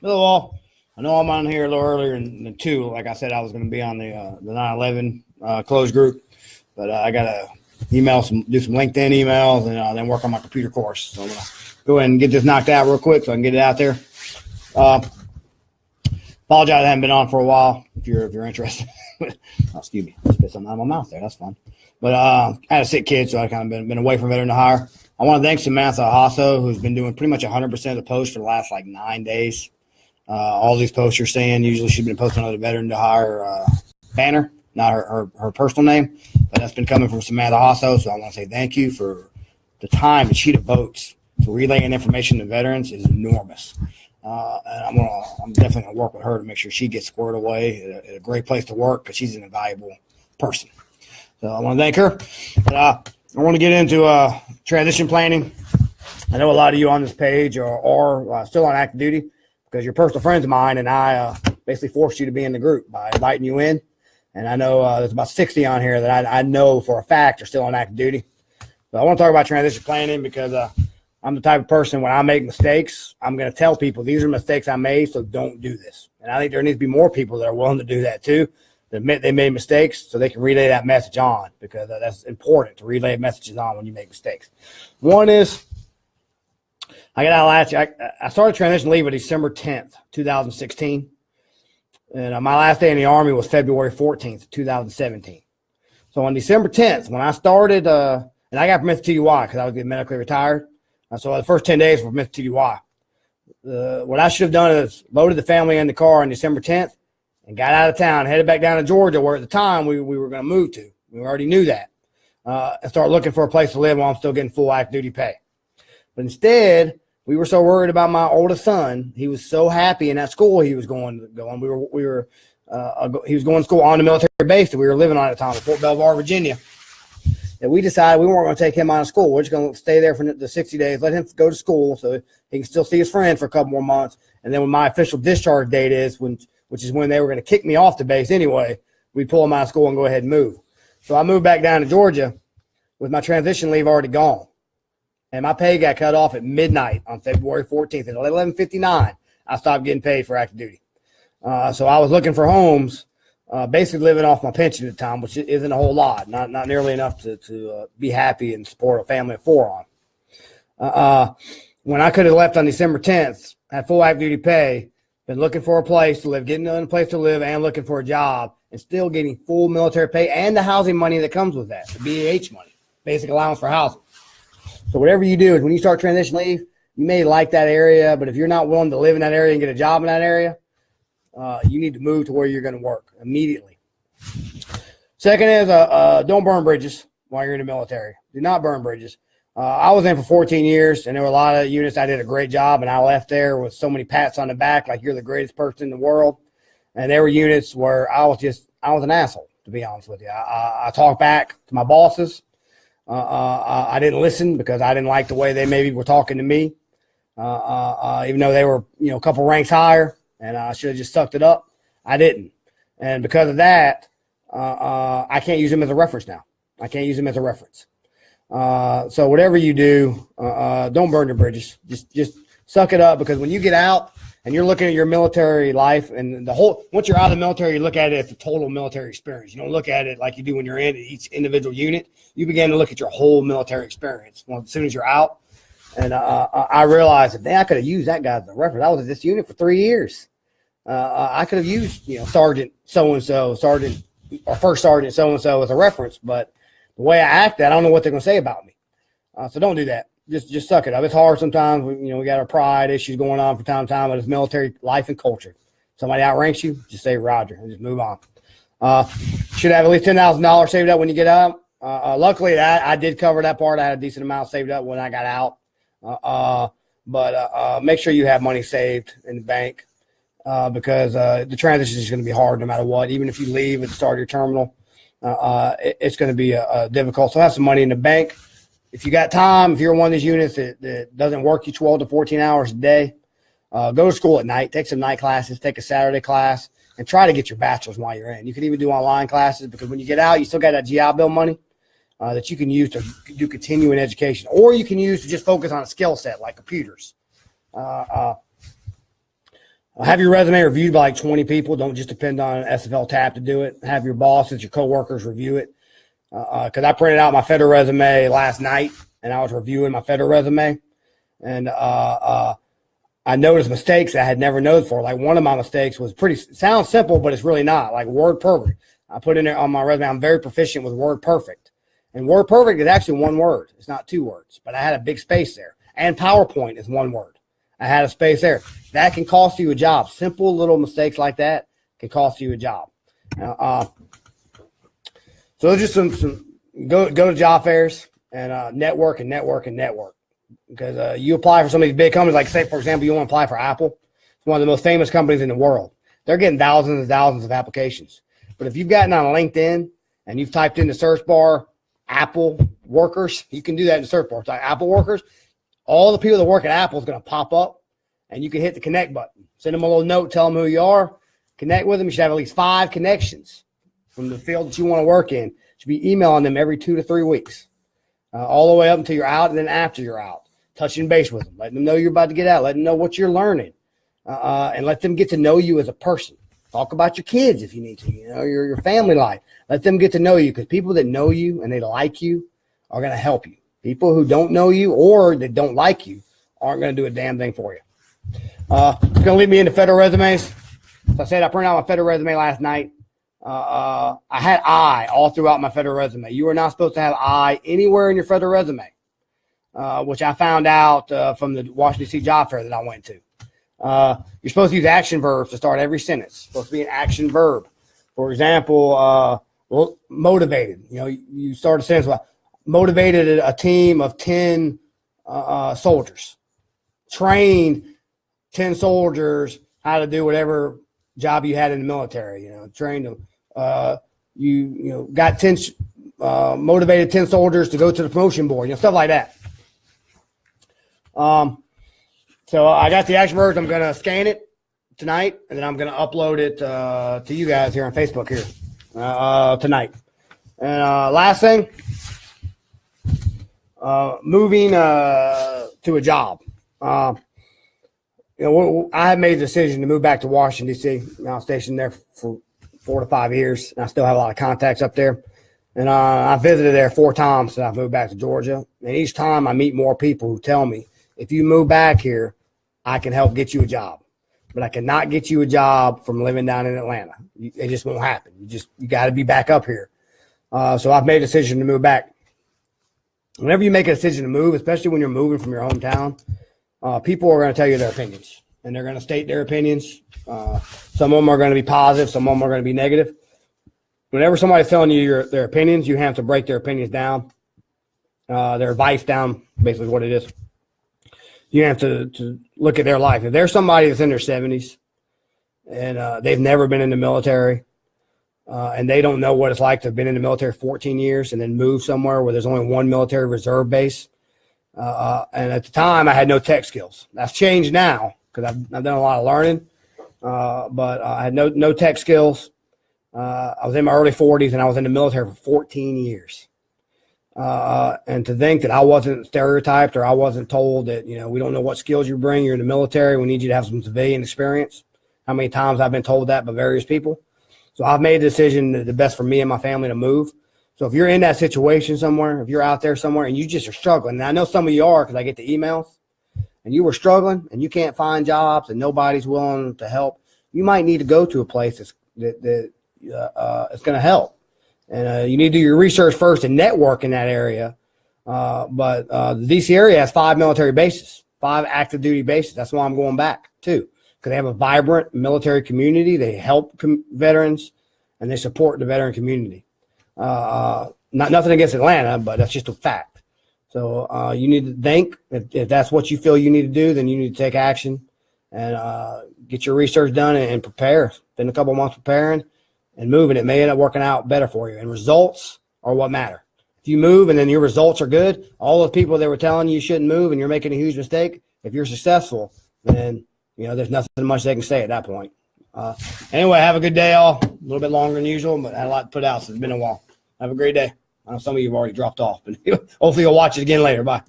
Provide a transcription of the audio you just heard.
Well, I know I'm on here a little earlier than 2. Like I said, I was going to be on the 9/11 closed group, but I got to do some LinkedIn emails, and then work on my computer course. So I'm going to go ahead and get this knocked out real quick so I can get it out there. Uh, Apologize, I haven't been on for a while. If you're interested, oh, excuse me, I spit something out of my mouth there. That's fun. But I had a sick kid, so I kind of been away from Veteran to Hire. I want to thank Samantha Hasso, who's been doing pretty much 100% of the posts for the last 9 days. All these posts you're seeing, usually she's been posting on the Veteran to Hire banner, not her personal name, but that's been coming from Samantha Hasso. So I want to say thank you for the time that she devotes to relaying information to veterans is enormous. And I'm definitely going to work with her to make sure she gets squared away at a great place to work because she's an invaluable person. So I want to thank her. But I want to get into transition planning. I know a lot of you on this page are still on active duty because you're personal friends of mine, and I basically forced you to be in the group by inviting you in. And I know there's about 60 on here that I know for a fact are still on active duty. So I want to talk about transition planning because I'm the type of person, when I make mistakes, I'm going to tell people these are mistakes I made, so don't do this. And I think there needs to be more people that are willing to do that too, that admit they made mistakes so they can relay that message on, because that's important to relay messages on when you make mistakes. One is, I got out last year. I started transition leave on December 10th, 2016. And my last day in the Army was February 14th, 2017. So on December 10th, when I started, and I got permit to TDY because I was getting medically retired. So the first 10 days were permit to TDY. What I should have done is loaded the family in the car on December 10th and got out of town, headed back down to Georgia, where at the time we were going to move to. We already knew that. And start looking for a place to live while I'm still getting full active duty pay. But instead, we were so worried about my oldest son. He was so happy in that school he was going. He was going to school on the military base that we were living on at the time, in Fort Belvoir, Virginia. And we decided we weren't going to take him out of school. We're just going to stay there for the 60 days, let him go to school so he can still see his friends for a couple more months. And then when my official discharge date is, which is when they were going to kick me off the base anyway, we pull him out of school and go ahead and move. So I moved back down to Georgia with my transition leave already gone. And my pay got cut off at midnight on February 14th. At 11:59, I stopped getting paid for active duty. So I was looking for homes, basically living off my pension at the time, which isn't a whole lot, not nearly enough to be happy and support a family of 4 on. When I could have left on December 10th, had full active duty pay, been looking for a place to live, getting a place to live, and looking for a job, and still getting full military pay and the housing money that comes with that, the BAH money, basic allowance for housing. So whatever you do is when you start transition leave, you may like that area, but if you're not willing to live in that area and get a job in that area, you need to move to where you're going to work immediately. Second is don't burn bridges while you're in the military. Do not burn bridges. I was in for 14 years, and there were a lot of units I did a great job, and I left there with so many pats on the back, like you're the greatest person in the world. And there were units where I was an asshole, to be honest with you. I talked back to my bosses. I didn't listen because I didn't like the way they maybe were talking to me, even though they were, a couple ranks higher, and I should have just sucked it up. I didn't. And because of that, I can't use them as a reference now. I can't use them as a reference. So whatever you do, don't burn your bridges. Just suck it up, because when you get out and you're looking at your military life and once you're out of the military, you look at it as the total military experience. You don't look at it like you do when you're in each individual unit. You begin to look at your whole military experience as soon as you're out. And I realized that, I could have used that guy as a reference. I was at this unit for 3 years. I could have used, Sergeant so-and-so, Sergeant or First Sergeant so-and-so as a reference. But the way I acted, I don't know what they're going to say about me. So don't do that. Just suck it up. It's hard sometimes. We got our pride issues going on from time to time, but it's military life and culture. Somebody outranks you, just say Roger and just move on. Should have at least $10,000 saved up when you get out. Luckily, I did cover that part. I had a decent amount saved up when I got out. But make sure you have money saved in the bank, because the transition is going to be hard no matter what. Even if you leave and start your terminal, it's going to be difficult. So have some money in the bank. If you got time, if you're one of these units that doesn't work you 12 to 14 hours a day, go to school at night, take some night classes, take a Saturday class, and try to get your bachelor's while you're in. You can even do online classes, because when you get out, you still got that GI Bill money that you can use to do continuing education, or you can use to just focus on a skill set like computers. Have your resume reviewed by like 20 people. Don't just depend on SFL Tap to do it. Have your bosses, your coworkers review it. Because I printed out my federal resume last night, and I was reviewing my federal resume, and I noticed mistakes I had never noticed before. Like one of my mistakes was sounds simple, but it's really not. Like WordPerfect. I put in there on my resume, I'm very proficient with WordPerfect. And WordPerfect is actually one word. It's not two words, but I had a big space there. And PowerPoint is one word. I had a space there. That can cost you a job. Simple little mistakes like that can cost you a job. So just some go to job fairs and network. Because you apply for some of these big companies, like say, for example, you want to apply for Apple. It's one of the most famous companies in the world. They're getting thousands and thousands of applications. But if you've gotten on LinkedIn and you've typed in the search bar, Apple workers, you can do that in the search bar. It's like Apple workers. All the people that work at Apple is going to pop up, and you can hit the connect button. Send them a little note, tell them who you are, connect with them. You should have at least 5 connections from the field that you want to work in. You should be emailing them every 2 to 3 weeks, all the way up until you're out, and then after you're out, touching base with them, letting them know you're about to get out, letting them know what you're learning, and let them get to know you as a person. Talk about your kids if you need to, your family life. Let them get to know you, because people that know you and they like you are going to help you. People who don't know you or that don't like you aren't going to do a damn thing for you. It's going to lead me into federal resumes. So I said I printed out my federal resume last night. I had I all throughout my federal resume. You are not supposed to have I anywhere in your federal resume, which I found out from the Washington, D.C. job fair that I went to. You're supposed to use action verbs to start every sentence. It's supposed to be an action verb. For example, motivated. You start a sentence with motivated a team of 10 soldiers. Trained 10 soldiers how to do whatever job you had in the military. Trained them. Got 10 motivated 10 soldiers to go to the promotion board. Stuff like that. So I got the action verbs. I'm going to scan it tonight, and then I'm going to upload it to you guys here on Facebook here tonight. And last thing, moving to a job. I have made a decision to move back to Washington, D.C. I was stationed there for 4 to 5 years, and I still have a lot of contacts up there. And I visited there 4 times since I moved back to Georgia. And each time I meet more people who tell me, if you move back here, I can help get you a job. But I cannot get you a job from living down in Atlanta. It just won't happen. You got to be back up here. So I've made a decision to move back. Whenever you make a decision to move, especially when you're moving from your hometown, people are going to tell you their opinions, and they're going to state their opinions. Some of them are going to be positive. Some of them are going to be negative. Whenever somebody's telling you their opinions, you have to break their opinions down, their advice down, basically what it is. You have to look at their life. If there's somebody that's in their 70s and they've never been in the military, and they don't know what it's like to have been in the military 14 years and then move somewhere where there's only one military reserve base. And at the time, I had no tech skills. That's changed now because I've done a lot of learning, but I had no tech skills. I was in my early 40s, and I was in the military for 14 years. And to think that I wasn't stereotyped or I wasn't told that, we don't know what skills you bring. You're in the military. We need you to have some civilian experience. How many times I've been told that by various people. So I've made a decision that the best for me and my family to move. So if you're in that situation somewhere, if you're out there somewhere and you just are struggling, and I know some of you are because I get the emails, and you were struggling and you can't find jobs and nobody's willing to help, you might need to go to a place that's it's going to help. And you need to do your research first and network in that area. But the D.C. area has 5 military bases, 5 active duty bases. That's why I'm going back too, because they have a vibrant military community. They help veterans, and they support the veteran community. Nothing against Atlanta, but that's just a fact. So you need to think if that's what you feel you need to do, then you need to take action and get your research done and prepare. Spend a couple months preparing and moving. It may end up working out better for you. And results are what matter. If you move and then your results are good, all those people that were telling you shouldn't move and you're making a huge mistake, if you're successful, then there's nothing much they can say at that point. Anyway, have a good day, all. A little bit longer than usual, but I had a lot to put out, so it's been a while. Have a great day. I know some of you have already dropped off, but hopefully you'll watch it again later. Bye.